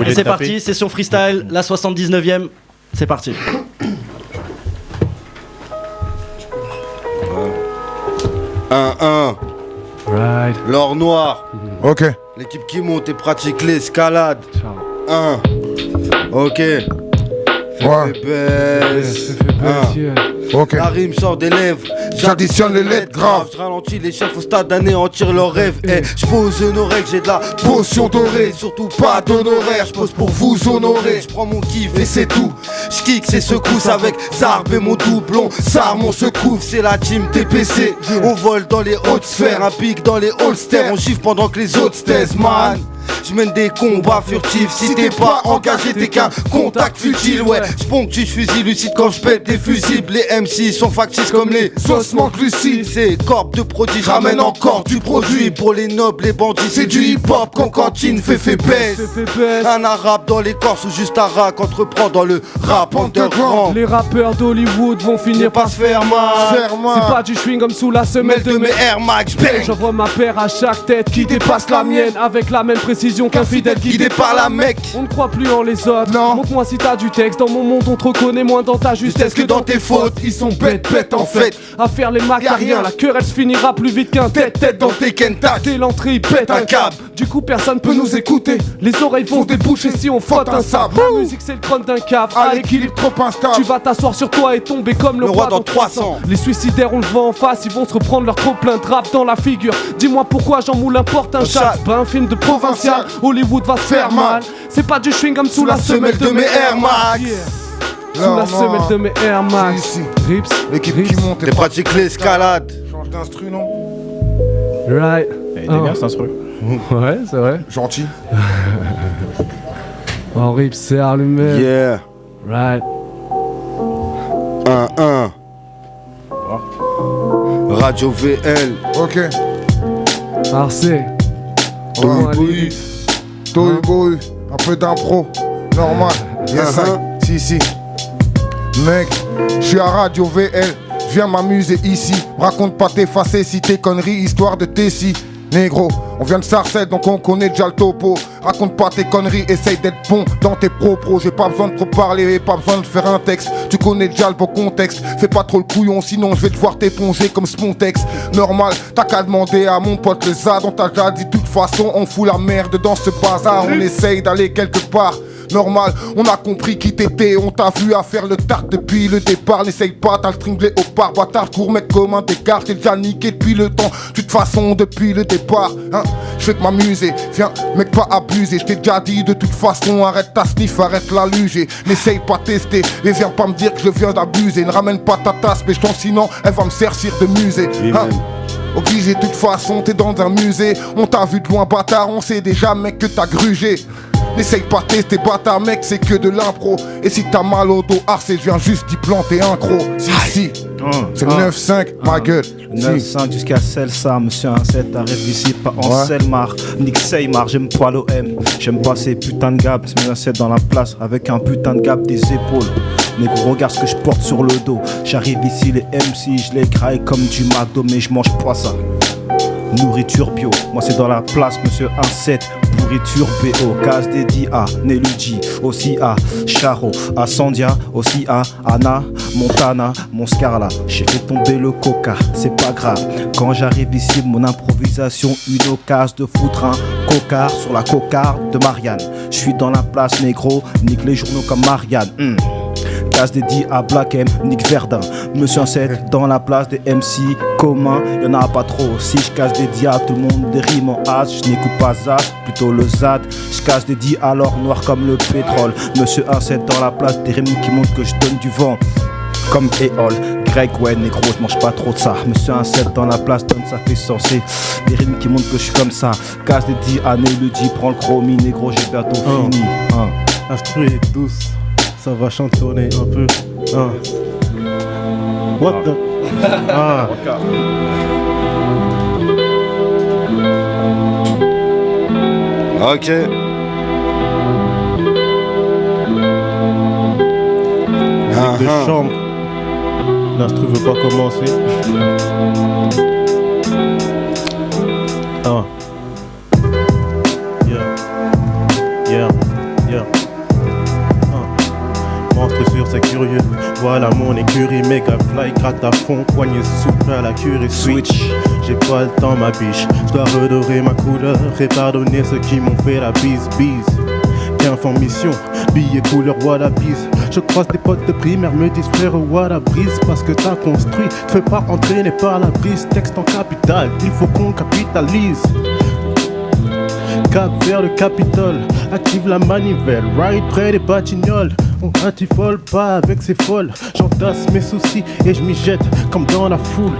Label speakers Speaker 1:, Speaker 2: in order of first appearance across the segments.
Speaker 1: Et c'est parti, session freestyle, la 79e. C'est parti.
Speaker 2: Right.
Speaker 3: L'or noir.
Speaker 4: Ok.
Speaker 3: L'équipe qui monte et pratique l'escalade.
Speaker 2: Ciao.
Speaker 3: Ok.
Speaker 4: Ouais. Ok.
Speaker 3: La rime sort des lèvres.
Speaker 4: J'additionne les lettres graves.
Speaker 3: Je ralentis les chefs au stade d'anéantir leurs rêves. Je pose nos règles, j'ai de la potion dorée. Surtout pas d'honoraire, je pose pour vous honorer. Je prends mon kiff et c'est tout. Je kick ses secousses avec Zarb et mon doublon. Sarre mon secouf, c'est la team TPC. On vole dans les hautes sphères, un pic dans les holsters. On chiffre pendant que les autres se taisent, man. Je mène des combats furtifs. Si t'es pas engagé, t'es qu'un contact futile. Ouais, j'ponctue, j'fusille lucide quand j'pète des fusibles. Les MC sont factices comme les ossements glucides. C'est corps de produits, j'ramène encore du produit. Pour les nobles, les bandits, c'est du hip-hop qu'on cantine, fait baisse. Un arabe dans les Corses ou juste un rack entreprend dans le rap underground.
Speaker 2: Les rappeurs d'Hollywood vont finir par se faire mal. C'est pas du chewing comme sous la semelle de mes
Speaker 3: Air Max, bang.
Speaker 2: J'envoie ma paire à chaque tête qui dépasse la mienne. Avec la même précision qu'un fidèle
Speaker 3: guidé par la mec.
Speaker 2: On ne croit plus en les autres.
Speaker 4: Non.
Speaker 2: Montre-moi si t'as du texte. Dans mon monde on te reconnaît moins dans ta justesse
Speaker 3: que dans tes fautes.
Speaker 2: Ils sont bêtes en fait. À faire les macariens, la querelle se finira plus vite qu'un tête
Speaker 3: dans tes Kentucky.
Speaker 2: Dès l'entrée il pète un câble. Du coup personne peut nous écouter. Les oreilles vont se déboucher si on frotte un sable. La musique c'est le crâne d'un cave.
Speaker 4: À l'équilibre trop instable.
Speaker 2: Tu vas t'asseoir sur toi et tomber comme le roi
Speaker 3: dans 300.
Speaker 2: Les suicidaires on le vent en face. Ils vont se reprendre leur trop plein de rap dans la figure. Dis-moi pourquoi Jean Moulin porte un chat. C'est pas un film de provincial. Hollywood va se faire mal. C'est pas du chewing comme sous la semelle de mes Air Max. Sous la semelle de mes Air Max. Rips,
Speaker 4: l'équipe qui monte
Speaker 3: et pratique l'escalade.
Speaker 4: Change d'instru, non?
Speaker 2: Right.
Speaker 1: Il était bien cet instru.
Speaker 2: Ouais, c'est vrai.
Speaker 4: Gentil.
Speaker 2: Oh, Rips, c'est allumé.
Speaker 3: Yeah.
Speaker 2: Right.
Speaker 3: 1-1. Radio VL.
Speaker 4: Ok.
Speaker 2: RC.
Speaker 4: Toy, un peu d'impro, normal. Yes, si. Mec, je suis à Radio VL, je viens m'amuser ici. Raconte pas tes facéties, conneries, histoire de Tessie. Négro, on vient de Sarcelles donc on connaît déjà le topo. Raconte pas tes conneries, essaye d'être bon dans tes propos. J'ai pas besoin de trop parler, pas besoin de faire un texte. Tu connais déjà le beau contexte. Fais pas trop le couillon, sinon je vais te voir t'éponger comme Spontex. Normal, t'as qu'à demander à mon pote le Zad. On t'a déjà dit de toute façon, on fout la merde dans ce bazar. On essaye d'aller quelque part. Normal, on a compris qui t'étais, on t'a vu à faire le tard depuis le départ. N'essaye pas, t'as le tringlé au par, bâtard, court mec comme un décart. T'es déjà niqué depuis le temps, de toute façon depuis le départ. Hein, je fais que m'amuser, viens mec pas abuser. Je t'ai déjà dit de toute façon, arrête ta sniff, arrête la luge. N'essaye pas tester, et viens pas me dire que je viens d'abuser. Ne ramène pas ta tasse, mais sinon elle va me servir de musée. Hein, obligé de toute façon, t'es dans un musée. On t'a vu de loin bâtard, on sait déjà mec que t'as grugé. N'essaye pas de tester bâtard mec, c'est que de l'impro. Et si t'as mal au dos, je viens juste d'y planter un croc. Si, c'est le 9-5, ma gueule.
Speaker 5: 9-5 jusqu'à Celsar, monsieur 1-7 arrive ici, pas en Selmar. Nick Seymar, j'aime pas l'OM, j'aime pas ces putains de gabs. Monsieur 1-7 dans la place, avec un putain de gab des épaules. Négro, regarde ce que je porte sur le dos. J'arrive ici, les MC, je les graille comme du McDo, mais je mange pas ça. Nourriture bio, moi c'est dans la place, monsieur 1-7. Pourriture BO, case dédiée à Neludi, aussi à Charo, à Sandia, aussi à Anna, Montana, mon Scarla. J'ai fait tomber le coca, c'est pas grave. Quand j'arrive ici, mon improvisation, une occasion de foutre un cocard sur la cocarde de Marianne. Je suis dans la place négro, nique les journaux comme Marianne. Case dédiée à Black M, Nick Verdun. Monsieur 1-7 dans la place des MC communs, y'en a pas trop. Si je casse dédié à tout le monde, des rimes en as, je n'écoute pas Zad, plutôt le Zad. Je casse dédié à l'or noir comme le pétrole. Monsieur 1-7 dans la place, des rimes qui montrent que je donne du vent. Comme Eol, Greg, ouais négro, je mange pas trop de ça. Monsieur 1-7 dans la place, donne ça fait sensé. Des rimes qui montrent que je suis comme ça. Casse dédié à Neludi, prends le chromie, négro, j'ai bientôt fini.
Speaker 6: L'instru est douce. Ça va chantonner un peu. What the?
Speaker 3: Ok.
Speaker 6: Musique de chambre. L'instru veut pas commencer. Yeah. Yeah. Monstre sûr, c'est curieux. Voilà mon écurie, méga fly, gratte à fond, poignée souple à la curie switch. J'ai pas le temps, ma biche. Je dois redorer ma couleur et pardonner ceux qui m'ont fait la bise. Qu'information, billet couleur what a bise. Je croise des potes de primaire, me disent frère what a brise. Parce que t'as construit, te fais pas entraîner par la brise. Texte en capital, il faut qu'on capitalise. Cap vers le Capitole, active la manivelle, ride près des Batignolles. On gratifole pas avec ses folles. J'entasse mes soucis et je m'y jette comme dans la foule.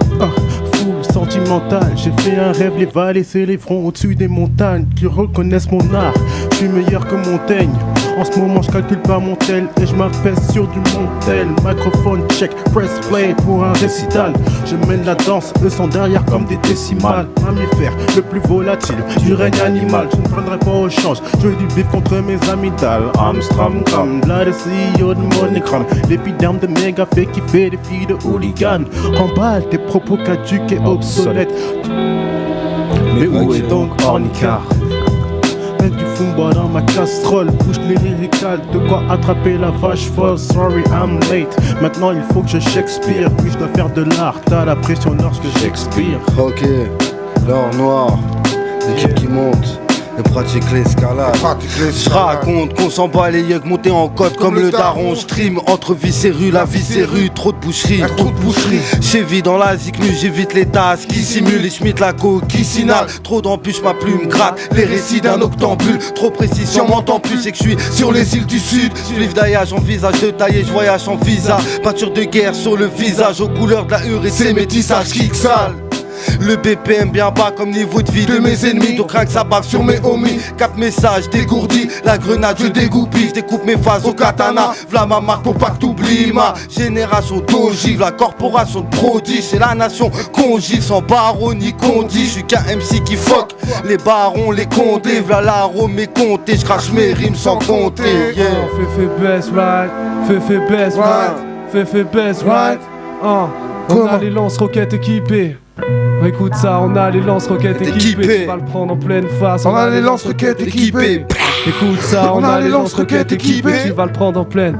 Speaker 6: Foule sentimentale, j'ai fait un rêve, les vallées s'élèveront au-dessus des montagnes qui reconnaissent mon art. Je suis meilleur que Montaigne. En ce moment je calcule pas mon tel et je m'apaise sur du montel. Microphone check, press play pour un récital. Je mène la danse, eux sont derrière comme des décimales. Mammifère, le plus volatile du règne animal. Je ne prendrai pas au change, je veux du bif contre mes amygdales. Amstramgram, là le CEO de Monogram. L'épiderme de méga fait kiffer des filles de hooligans. Remballe tes propos caduques et obsolètes. Mais où est donc Ornicar? Mets du fumba dans ma casserole, bouge les lyricales, de quoi attraper la vache folle. Sorry I'm late, maintenant il faut que je Shakespeare. Oui je dois faire de l'art, t'as la pression lorsque j'expire.
Speaker 3: Ok, l'or noir, l'équipe qui monte et pratique l'escalade. Je raconte qu'on s'en bat les yeux, monter en côte comme le daron. Stream entre viscérus, la viscérue, trop de boucherie. J'évite dans la ziknu, j'évite les tasses qui simulent les schmitt, la coquissinale. Trop d'embûches, ma plume gratte les récits d'un octambule. Trop précis, si on m'entend plus, c'est que je suis sur les îles du sud. J'vivre d'aillage en visage de taillé, je voyage en visa. Peinture de guerre sur le visage, aux couleurs de la hure et ses métissages kick sale. Le BPM bien bas comme niveau de vie de mes ennemis. Donc rien que ça bave sur mes homies. 4 messages dégourdis, la grenade je dégoupille. Je découpe mes phases au katana. V'là ma marque pour pas que t'oublies. Ma génération d'ogive, la corporation de prodige. C'est la nation congive sans baron ni condi. Je suis qu'un MC qui fuck les barons, les condés. V'là l'arôme mes comptés, je crache mes rimes sans compter. Yeah.
Speaker 2: Fait best right, fait best right, fait best right. On a les lance-roquettes équipées. Écoute ça, on a les lance-roquettes équipées. Tu vas le prendre en pleine face.
Speaker 4: On a les lance-roquettes équipées.
Speaker 2: Écoute ça, on a les lance-roquettes équipées. Tu vas le prendre en pleine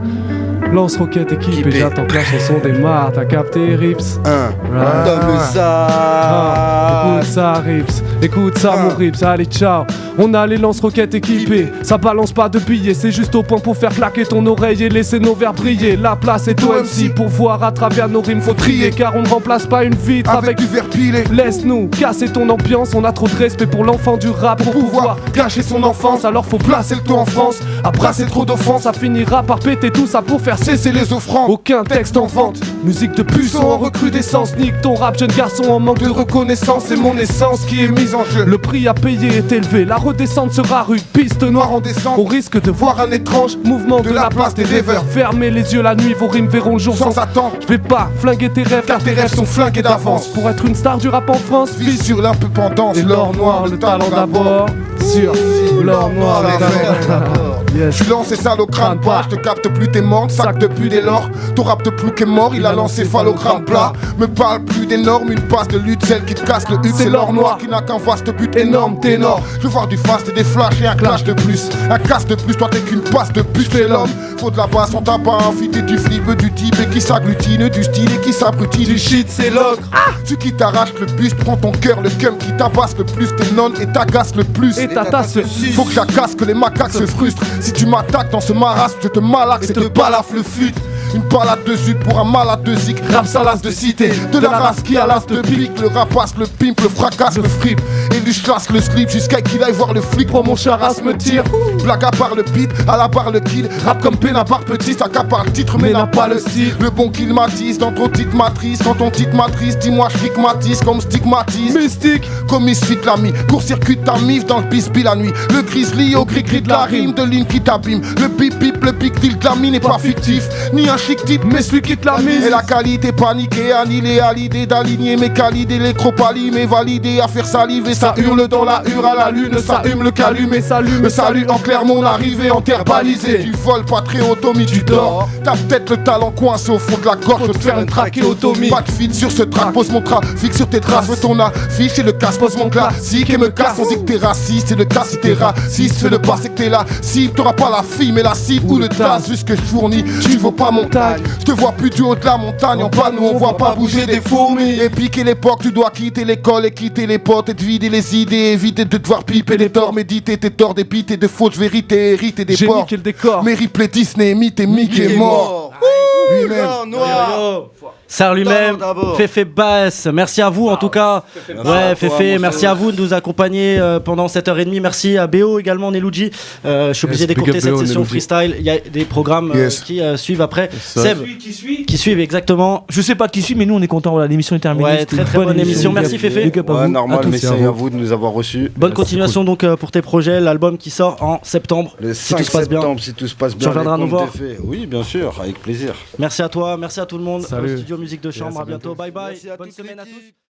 Speaker 2: lance-roquettes équipées. J'attends que la chanson démarre. T'as capté Rips?
Speaker 3: Donne-le ça.
Speaker 2: Écoute ça Rips. Écoute ça mon Rips. Allez ciao. On a les lance-roquettes équipées. Ça balance pas de billets, c'est juste au point pour faire claquer ton oreille et laisser nos verres briller. La place est au MC pour voir à travers nos rimes, faut trier. Car on ne remplace pas une vitre avec
Speaker 4: du verre pilé.
Speaker 2: Laisse-nous casser ton ambiance, on a trop de respect pour l'enfant du rap. Pour pouvoir gâcher son enfance, alors faut placer le taux en France. À brasser trop d'offenses, ça finira par péter tout ça pour faire cesser les offrandes. Aucun texte en vente, musique de puceau en recrudescence. Nique ton rap, jeune garçon en manque de reconnaissance. C'est mon essence qui est mise en jeu. Le prix à payer est élevé, la redescente sera rude. Piste noire en descente, on risque de voir un étrange mouvement de la place des rêveurs. Fermez les yeux la nuit, vos rimes verront le jour sans attendre. Je vais pas flinguer tes rêves, car tes rêves sont flingués d'avance. Pour être une star du rap en France,
Speaker 4: Vis sur l'impépendance.
Speaker 2: et l'or noir, le talent d'abord. Sur l'or noir, le talent d'abord.
Speaker 4: Je suis lancé sale au crâne pas, je te capte plus t'es mort, sac depuis dès lors. Ton rap de plus qu'est mort, il a lancé phallogramme plat. Me parle plus d'énormes, une passe de lutte, celle qui te casse le hut. C'est l'or noir qui n'a qu'un vaste but énorme, ténor. Je veux voir du fast et des flashs et un clash de plus. Un casse de plus, toi t'es qu'une passe de plus, fais l'homme. Faut de la base, on t'a pas invité du flip, du type et qui s'agglutine, du style et qui s'abrutine. Du shit c'est l'ogre. Tu qui t'arrache le buste, prends ton cœur, le cum qui tabasse le plus, t'es non et t'agace le plus.
Speaker 2: Et ta tasse le
Speaker 4: faut que j'acasse, que les macaques se frustrent. Si tu m'attaques dans ce marasme, je te malaxe et te balafre le fut. Une balade de sud pour un malade de zik. Rap salace de cité, de la race qui a l'as de pique. Le rapace, le pimp, le fracasse, le fripe. Et lui chasse le slip jusqu'à qu'il aille voir le flic. Pour mon charas me tire. Blague à part le beat, à la barre le kill. Rap comme peine à barre petit, ça qu'appart le titre mais n'a pas le style. Le bon qu'il matisse dans ton titre matrice. Quand ton titre matrice, dis-moi je stigmatise comme stigmatise. Mystique, comme misfit l'ami. Court-circuit ta mif dans le bisbee la nuit. Le grizzly au gris-gris de la rime, de ligne qui t'abîme. Le bip-bip, le big deal de la mine n'est pas fictif. Ni un un chic type,
Speaker 2: mais celui qui te la mise.
Speaker 4: Et la qualité paniquée, annihilée à l'idée d'aligner mes qualités, l'électropalie, mais validé à faire saliver. Ça hurle dans la hure à la lune, ça hume le calume et s'allume. Me salue en clair mon arrivée en terre balisée. Tu voles pas très automi, tu dors. T'as peut-être le talent coincé au fond de la gorge, je te faire une traque et automi. Pas de feed sur ce track, pose mon fixe sur tes traces. Veux ton affiche et le casse, pose mon classique et me casse. On dit que t'es raciste, c'est le cas si t'es raciste. Fais le pas, c'est que t'es là. Si t'auras pas la fille, mais la cible ou le tas, vu ce que je fournis, tu vaux pas mon tag. Je te vois plus du haut de la montagne, en bas nous on voit pas bouger des fourmis. Et piquer l'époque, tu dois quitter l'école et quitter les potes et te vider les idées, éviter de devoir piper les torts, méditer tes torts, débiter de fausses vérités, hériter des porcs.
Speaker 2: J'ai niqué le décor.
Speaker 4: Mais replay Disney, mythe et Mickey est mort. Lui-même.
Speaker 1: Sar lui-même, Féfé Bass, merci à vous en tout cas. Ouais, Féfé, merci à vous de nous accompagner pendant 7h30. Merci à BO également, Nelouji. Je suis obligé d'écourter cette session freestyle. Il y a des programmes qui suivent après. Seb, qui suivent exactement.
Speaker 7: Je sais pas qui suit, mais nous on est content. Voilà, l'émission est terminée.
Speaker 1: Ouais, très bonne émission. Merci Féfé.
Speaker 3: Ouais, normal, merci à vous de nous avoir reçus.
Speaker 1: Bonne continuation donc pour tes projets. L'album qui sort en septembre.
Speaker 3: Le 5 septembre, si tout se passe bien.
Speaker 1: Tu reviendras nous voir.
Speaker 3: Oui, bien sûr, avec plaisir.
Speaker 1: Merci à toi, merci à tout le monde.
Speaker 2: Salut.
Speaker 1: Studio Musique de Chambre,
Speaker 4: Yes,
Speaker 1: à bientôt. Bye bye.
Speaker 3: Merci à
Speaker 1: Bonne
Speaker 3: toute
Speaker 1: semaine à
Speaker 3: l'équipe.
Speaker 1: tous.